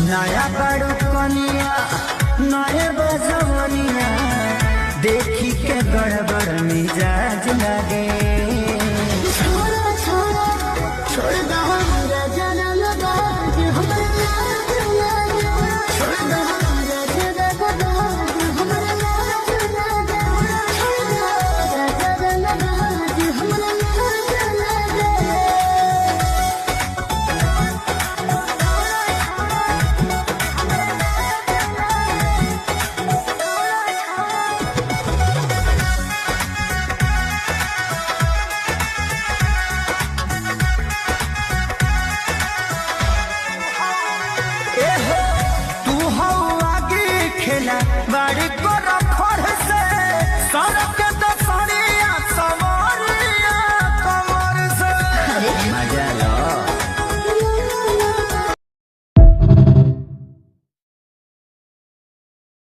नया बड़ो कनिया नए बजवनिया देखी के गड़बड़ मिजाज लगे। छोड़ा छोड़ा छोड़ दो हमरा जाना लगा हमरा लाज लगे। छोड़ दो हमरा जाना लगा हमरा लाज लगे। छोड़ दो हमरा जाना लगा हमरा लाज लगे। तू हो आगे खेला